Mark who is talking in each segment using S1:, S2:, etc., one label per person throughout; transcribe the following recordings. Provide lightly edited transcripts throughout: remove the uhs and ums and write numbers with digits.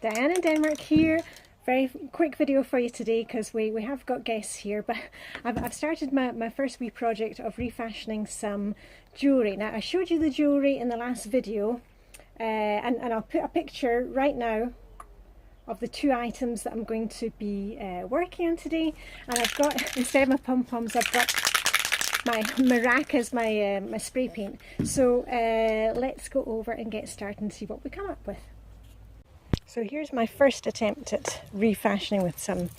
S1: Diane in Denmark here. Very quick video for you today because we have got guests here, but I've started my first wee project of refashioning some jewellery. Now I showed you the jewellery in the last video and I'll put a picture right now of the two items that I'm going to be working on today. And I've got, instead of my pom-poms, I've got my maracas, my spray paint. So let's go over and get started and see what we come up with. So here's my first attempt at refashioning with some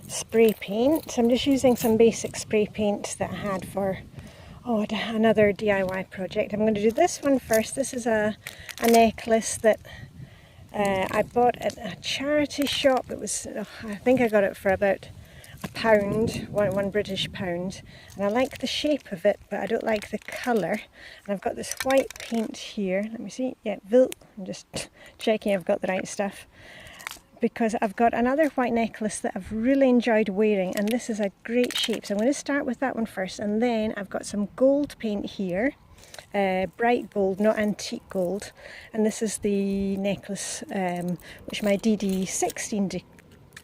S1: spray paint. I'm just using some basic spray paint that I had for another DIY project. I'm going to do this one first. This is a necklace that I bought at a charity shop. It was, I think I got it for about £1, one British pound, and I like the shape of it, but I don't like the colour. And I've got this white paint here. Let me see. Yeah, I'm just checking I've got the right stuff, because I've got another white necklace that I've really enjoyed wearing, and this is a great shape. So I'm going to start with that one first, and then I've got some gold paint here. Bright gold, not antique gold, and this is the necklace which my DD16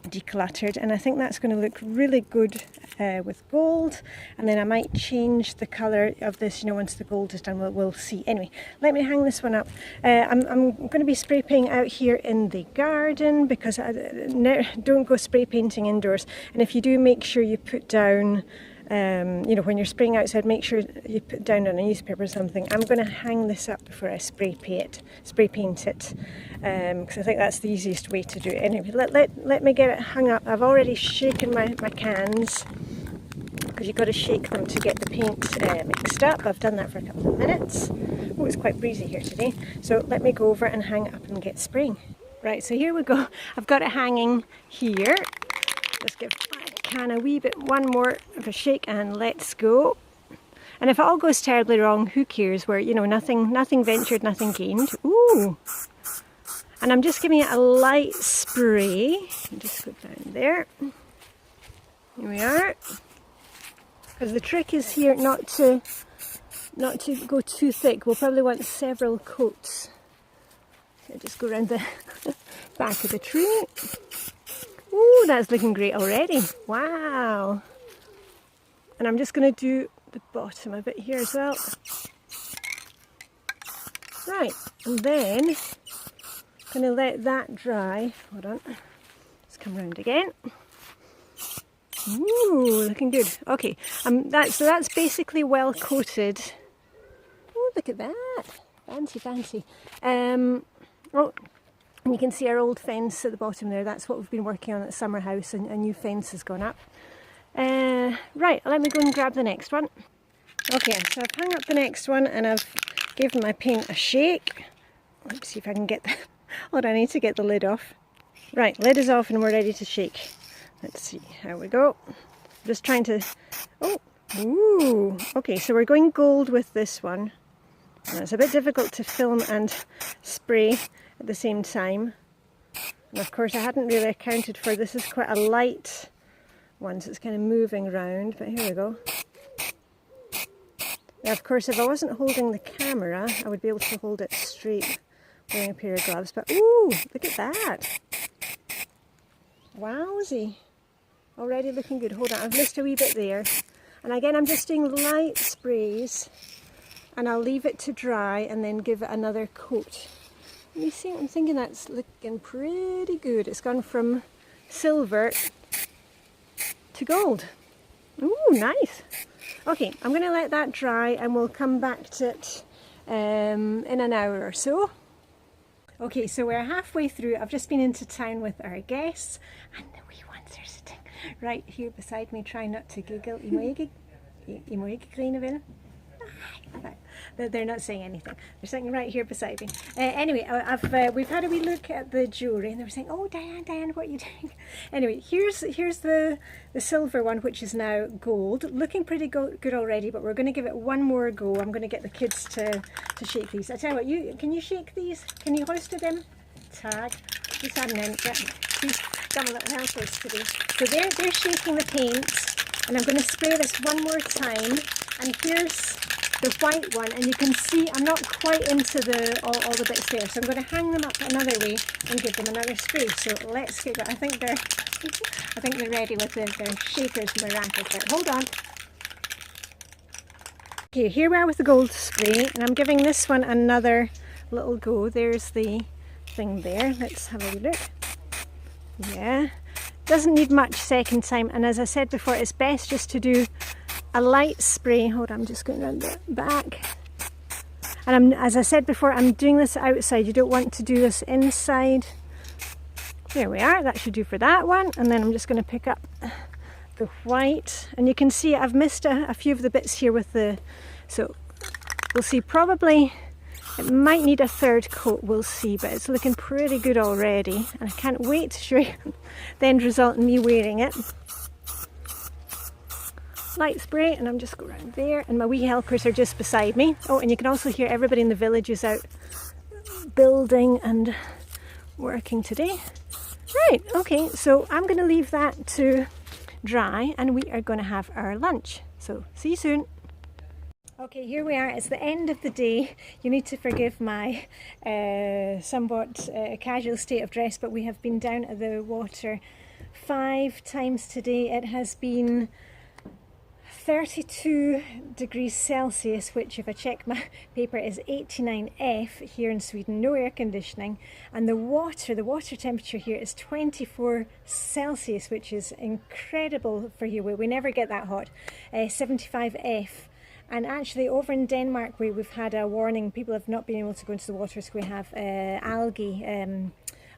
S1: decluttered, and I think that's going to look really good with gold. And then I might change the colour of this, once the gold is done. We'll see. Anyway, let me hang this one up. I'm going to be spray painting out here in the garden, because I don't go spray painting indoors. And if you do, make sure you put down when you're spraying outside, make sure you put down on a newspaper or something. I'm going to hang this up before I spray paint it, because I think that's the easiest way to do it. Anyway, let me get it hung up. I've already shaken my cans, because you've got to shake them to get the paint mixed up. I've done that for a couple of minutes. Oh, it's quite breezy here today. So let me go over and hang it up and get spraying. Right, so here we go. I've got it hanging here. Let's give can a wee bit, one more of a shake, and let's go. And if it all goes terribly wrong, who cares? We're, nothing ventured, nothing gained. Ooh! And I'm just giving it a light spray. Just go down there. Here we are. Because the trick is here not to go too thick. We'll probably want several coats. So just go around the back of the tree. Ooh, that's looking great already. Wow. And I'm just going to do the bottom a bit here as well. Right, and then I'm going to let that dry. Hold on. Let's come round again. Ooh, looking good. Okay, so that's basically well coated. Oh, look at that. Fancy, fancy. And you can see our old fence at the bottom there. That's what we've been working on at the summer house, and a new fence has gone up. Right, let me go and grab the next one. Okay, so I've hung up the next one, and I've given my paint a shake. Let's see if I can get the... Hold on, I need to get the lid off. Right, lid is off and we're ready to shake. Let's see how we go. Just trying to... Oh, ooh. Okay, so we're going gold with this one. And it's a bit difficult to film and spray at the same time. And of course I hadn't really accounted for, this is quite a light one, so it's kind of moving around, but here we go. Now of course if I wasn't holding the camera I would be able to hold it straight wearing a pair of gloves, but ooh, look at that. Wowsy. Already looking good. Hold on, I've missed a wee bit there. And again I'm just doing light sprays, and I'll leave it to dry and then give it another coat. You see, I'm thinking that's looking pretty good. It's gone from silver to gold. Ooh, nice. Okay, I'm going to let that dry and we'll come back to it in an hour or so. Okay, so we're halfway through. I've just been into town with our guests, and the wee ones are sitting right here beside me, trying not to giggle. They're not saying anything. They're sitting right here beside me. Anyway, we've had a wee look at the jewellery, and they were saying, "Oh, Diane, what are you doing?" Anyway, here's the silver one, which is now gold, looking pretty good already. But we're going to give it one more go. I'm going to get the kids to shake these. I tell you what, can you shake these? Can you hoist to them? Tag. Just had an end. She's done a little helpers today. So they're shaking the paint, and I'm going to spray this one more time. And here's the white one, and you can see I'm not quite into all the bits there, so I'm going to hang them up another way and give them another spray. So let's get going. I think they're ready with their shakers and their rackets. Right, hold on. Okay, here we are with the gold spray, and I'm giving this one another little go. There's the thing there. Let's have a look. Yeah, doesn't need much second time, and as I said before, it's best just to do a light spray. Hold on, I'm just going around the back. And as I said before, I'm doing this outside. You don't want to do this inside. There we are, that should do for that one. And then I'm just going to pick up the white, and you can see I've missed a few of the bits here with the, so we'll see, probably it might need a third coat, we'll see, but it's looking pretty good already, and I can't wait to show you the end result in me wearing it. Light spray, and I'm just going around there, and my wee helpers are just beside me. Oh, and you can also hear everybody in the village is out building and working today. Right, okay, so I'm going to leave that to dry, and we are going to have our lunch. So see you soon. Okay, here we are. It's the end of the day. You need to forgive my somewhat casual state of dress, but we have been down at the water 5 times today. It has been 32 degrees Celsius, which if I check my paper is 89F here in Sweden, no air conditioning, and the water temperature here is 24 Celsius, which is incredible for here. We never get that hot, 75F. And actually over in Denmark we've had a warning, people have not been able to go into the water, so we have algae,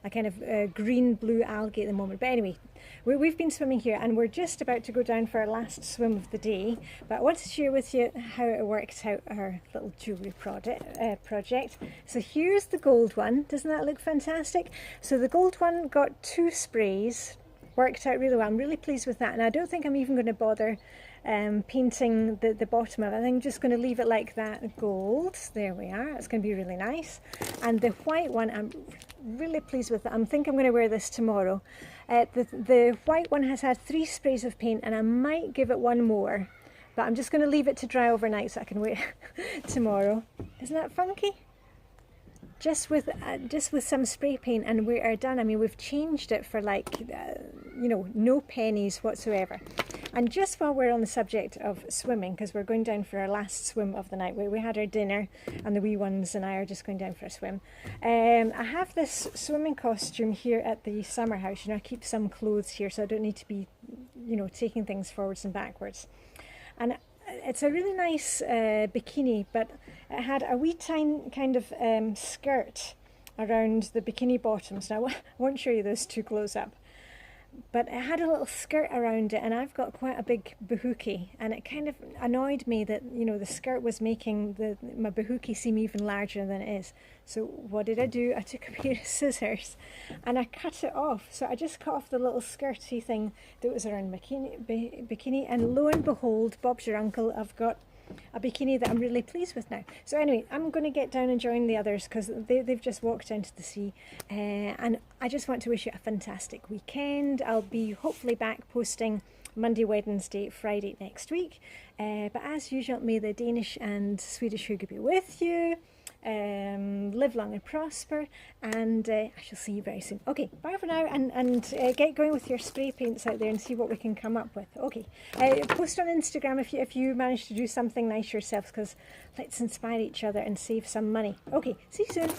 S1: a kind of green-blue algae at the moment. But anyway, we've been swimming here, and we're just about to go down for our last swim of the day. But I want to share with you how it worked out, our little jewellery project. So here's the gold one. Doesn't that look fantastic? So the gold one got 2 sprays, worked out really well. I'm really pleased with that, and I don't think I'm even going to bother painting the bottom of it. I think I'm just going to leave it like that, gold. There we are. It's going to be really nice. And the white one, I'm really pleased with it. I think I'm going to wear this tomorrow. The white one has had 3 sprays of paint, and I might give it 1 more, but I'm just going to leave it to dry overnight so I can wear it tomorrow. Isn't that funky? Just with some spray paint and we are done. I mean, we've changed it for like, you know, no pennies whatsoever. And just while we're on the subject of swimming, because we're going down for our last swim of the night, we had our dinner and the wee ones and I are just going down for a swim. I have this swimming costume here at the summer house. You know, I keep some clothes here so I don't need to be, you know, taking things forwards and backwards. And it's a really nice bikini, but it had a wee tiny kind of skirt around the bikini bottoms. Now I won't show you this too close up, but it had a little skirt around it, and I've got quite a big bahookie, and it kind of annoyed me that, you know, the skirt was making my bahookie seem even larger than it is. So what did I do? I took a pair of scissors and I cut it off. So I just cut off the little skirty thing that was around bikini, and lo and behold, Bob's your uncle, I've got a bikini that I'm really pleased with now. So anyway, I'm going to get down and join the others because they've just walked down to the sea, and I just want to wish you a fantastic weekend. I'll be hopefully back posting Monday, Wednesday, Friday next week, but as usual, may the Danish and Swedish hygge be with you. Live long and prosper, and I shall see you very soon. Okay, bye for now, and get going with your spray paints out there and see what we can come up with. Okay, post on Instagram if you manage to do something nice yourselves, because let's inspire each other and save some money. Okay, see you soon.